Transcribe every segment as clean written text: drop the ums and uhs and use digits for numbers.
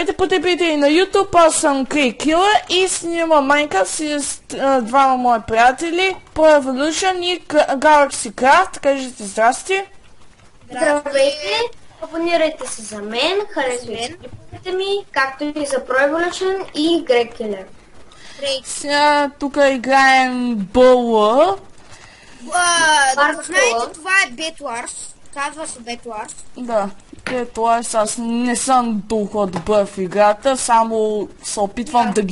Дайте потепите и на YouTube, аз съм Крейкила и снимам Майнкрафт с двама мои приятели, Pro Evolution и Galaxy Craft. Кажете здрасти. Здравейте! Абонирайте се за мен, харесвайте клиповете ми, както и за Pro Evolution и Greg Killer. Сега тук играем БЛ. Знаете, това е Bed-Wars. Казва се Bed-Wars. Да, ето аз не съм толкова добър в играта, само се опитвам да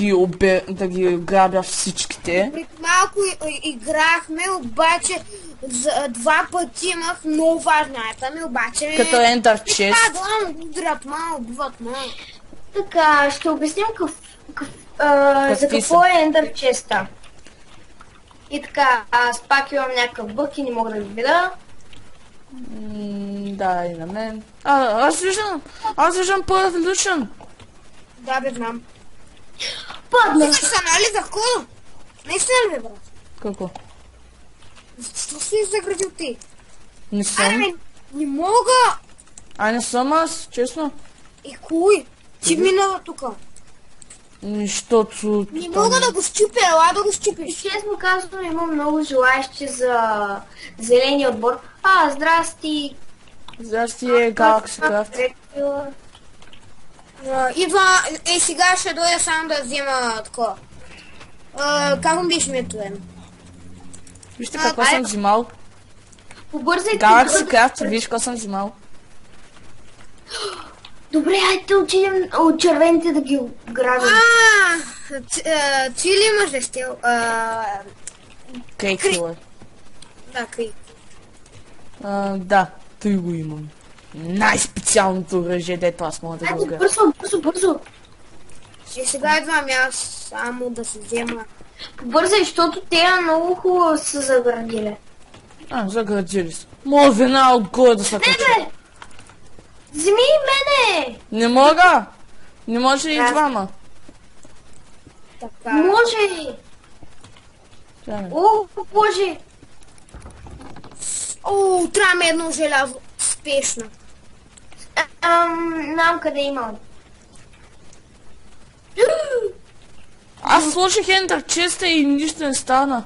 ги грабя всичките. Преди малко играхме, обаче за два пъти имах много важна айтъми, обаче... Като Ender Chest. Да, удрят малко, убиват малко. Така, ще обясним за какво е Ender Chest-а. И така, аз пак имам някакъв бък и не мога да го видя. Да, и на мен. Аз виждам Pro Evolution. Да, бе, знам. Падна! Са, нали, за хубаво? Наистина ли, бе, брат? Какво? Защо си заградил ти? Не съм. Аре, не мога! Не съм аз, честно. И кой? Ти минала тука. Нищото... Не мога да го щупя, ела да го щупиш. Честно казано, има много желаящи за зеления отбор. Здрасти! Здрасти, Galaxy Craft. Идва, сега ще дойда само да взема такова. Как му беше метоен? Вижте какво съм взимал. Побързайте! Galaxy Craft, виж какво съм взимал. Добре, хайде отидем от червените да ги грабим. Ти ли имаш да стил? Крейкила. Да, Крейк. Да, той го имам. Най-специалното оръжие, дето аз мога да го Айде, грабя. бързо! И сега идвам аз само да се взема. Бързай, защото те много хубаво са заградили. Заградили са. Мога вина отгоре да се Не, кача. бе! Вземи мене! Не мога! Не може и двама. Така. Може! О, боже! Трябва ми едно желязо. Спешно. Знам къде имам. Аз сложих Ender Chest и нищо не стана.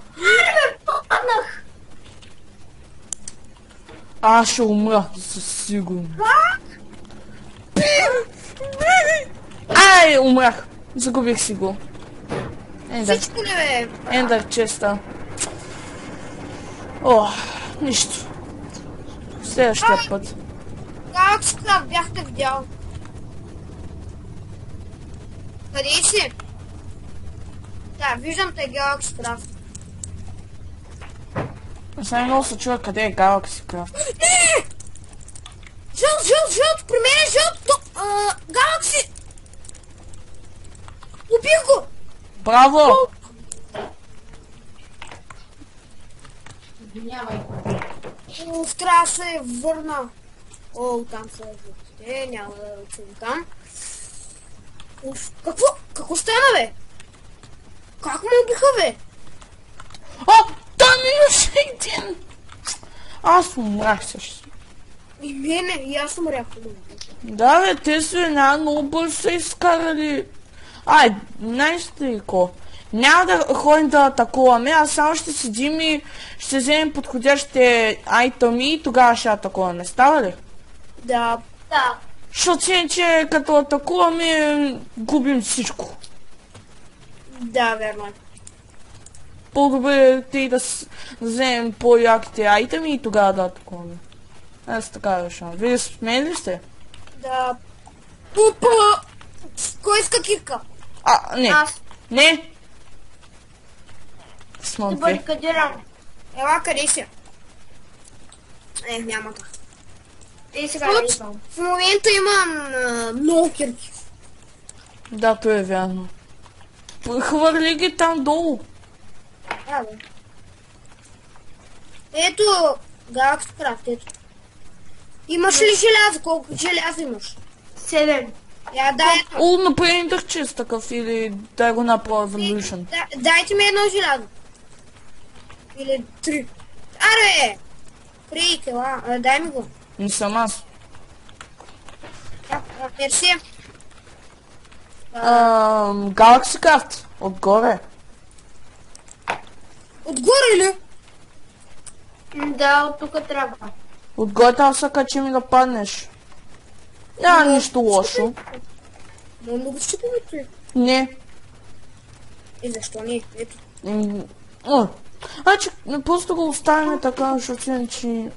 Паднах! Аз ще умра, със сигурно. Умрях. Загубих си го. Всичко ли, бе? Ender Chest. Нищо. Следващия път. Как си как бяхте видял? Къде си? Да, виждам те Galaxy Craft. Сега много се чуя къде е Galaxy Craft. Не! Жълт! При мен е жълт! Galaxy! Убих го! Браво! Трябва да се върна. Там са жълтите, няма да учим там. Какво стана, бе? Как ме убиха, бе? Там имаше един! Аз умрях също. И мене, и аз умрях. Да, бе, те свиня много бързо са изкарали. Най-стрико. Няма да ходим да атакуваме, а само ще седим и ще вземем подходящите айтъми и тогава ще атакуваме. Става ли? Да. Защото че като атакуваме, губим всичко. Да, верно е. По-добре те да вземем по-яките айтъми и тогава да атакуваме. Аз така решавам. Вие с мен ли сте? Да. Пупа! Кой иска кирка? Не. Аз Не. ще Смо две. барикадирам. Ела, къде си? Няма да. Сега не идвам. В момента имам много кирки. Да, то е вярно. Хвърли ги там долу. Да, бе. Ето, Galaxy Craft, ето. Имаш ли желязо? Колко желязо имаш? 7. Дай ето. Направи Ender Chest такъв или дай го на Pro Evolution. Дайте ми едно желязо. Или 3. Аре! Крейк, ела, дай ми го. Не съм аз. Мерси. Galaxy Craft. Отгоре. Отгоре ли? Да, от тук трябва. Отгоре трябва да се качим и да паднеш. Няма нищо лошо. Мога да го щупаме, че. Не. И защо не? Ето. Значи, просто го оставим така, защото иначе...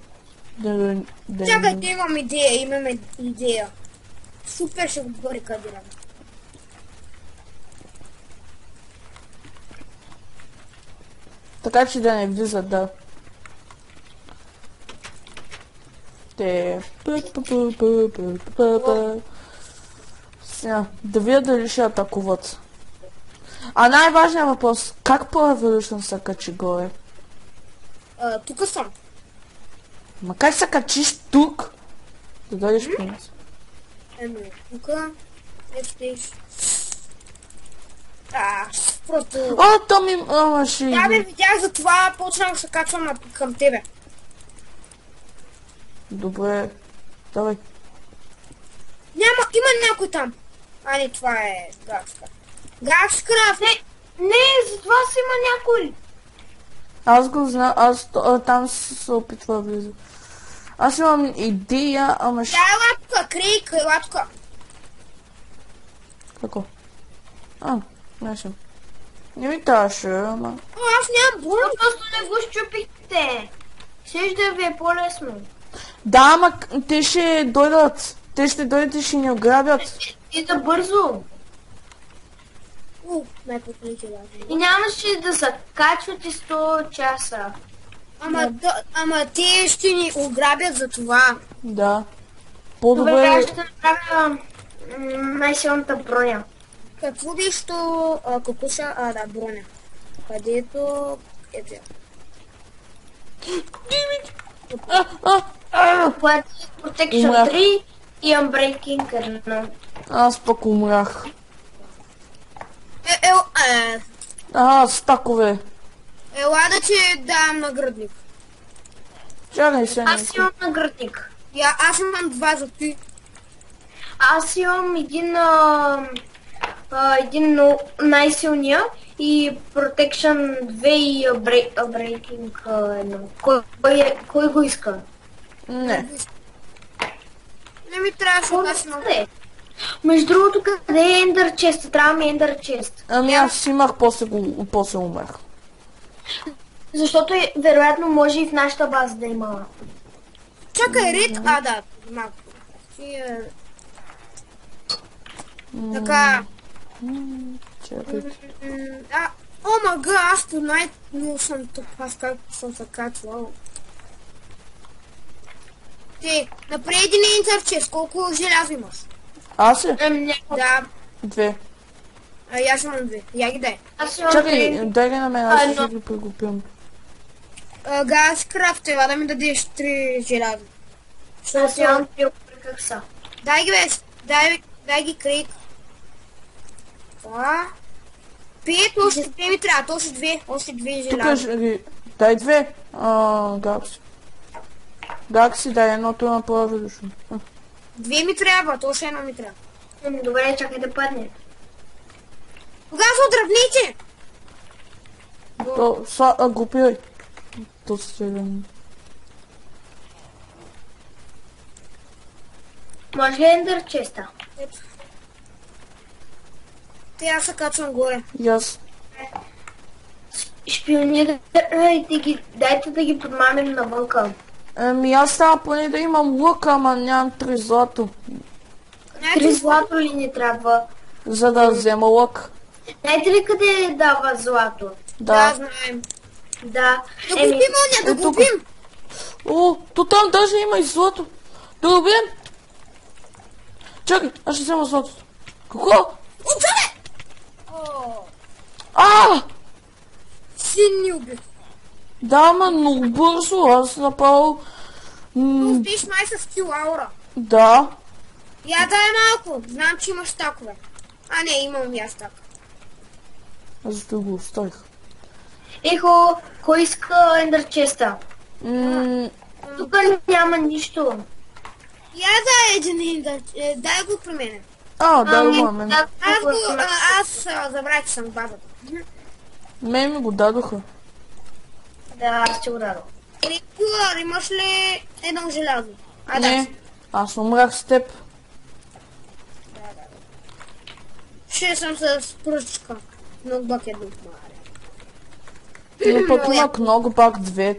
Чакайте, имаме идея. Супер ще го барикадираме. Така че да не влизат, да. Сега, да видя дали ще атакуват. А най-важният въпрос, как по Evolution се качи горе? Тук съм. Ма как се качиш тук? Да дойдеш при нас. Тук. Не стоиш. Просто... О, то ми... ще... Да, бе, видях, за това почнах да се качвам към тебе. Добре. Давай. Има някой там. Не, това е Гакскрафт. Гакскрафт! Не, за това си има някой. Аз го знам, там се опитва да влиза. Аз имам идея, ама ще... Да, лапка, Крейг, лапка. Какво? Не съм. Не ми трябваше, ама... Аз нямам бронз. Просто не го щупихте. Ще да ви е по-лесно. Да, ама те ще дойдат. Те ще дойдат и ще ни ограбят. И да бързо. Най-потните важни. И нямаше да се качвате 100 часа. Ама те ще ни ограбят за това. Да. Добре, По-добре... аз ще направя най-силната броня. Какво нещо кокуша? Да, броня. Където... Ето я. Което е Protection 3 и Unbreaking 1. Аз пък умрях. Стакове. Ела да ти дам наградник. Чакай се. Аз имам наградник. Аз имам 2 за ти. Аз имам един най-силния и Protection 2 и Breaking 1. Кой го иска? Не. Не ми трябваше да съм. Между другото, къде е Ender Chest? Трябва ми Ender Chest. Ами аз имах, после умрах. Защото вероятно може и в нашата база да има. Чакай, Рид. Да, малко. Така. Чакай. Мага, аз по най-много съм тук. Аз как съм се качвал. Ти, напред един интерчест. Колко желязо имаш? Аз ли? Да. 2. Аз имам 2. Я ги дай. Аз имам Чакай, дай ги на мен, аз ще ги приготвям. Газкрафт, ева да ми дадеш 3 желязо. Аз имам 3 как са. Дай ги без. Дай ги Крейг. Това. 5, още 2 ми трябва, още 2. Още 2 желязо. Тук ще ги... Дай 2. Гакси. Гакси, дай едното на Evolution. 2 ми трябва, още 1 ми трябва. Добре, чакай да падне. Кога са отравните? Групирай. То се стреляме. Може ли Ender Chest-а? Ето. Те аз се качвам горе. И аз. Шпионирайте ги, дайте да ги подмамим навънка. Ами аз трябва поне да имам лука, ама нямам 3 злато. 3 злато ли ни трябва? За да взема лък. Знаете ли къде дава злато? Да, знаем. Да. Да губим оня, да губим. То там даже има и злато. Да го убием. Чакай, аз ще взема златото. Какво? Отзаде! Син ни убих. Да, ама много бързо, аз направо... Успиш май с кил аура. Да. Я дай малко, знам, че имаш такове. Не, имам и аз так. Аз да го оставих. Ехо, кой иска Ender Chest-а? Тук няма нищо. Я дай един Ender, дай го при мене. дадоха мен. Аз забравих, че съм бабата. Мен ми го дадоха. Да, аз ще го дадох. Рикуар, имаш ли едно желязо? Не, аз умрах с теб. Ще съм с пръчка. Нокбак е дух, Но пък имах много пак две.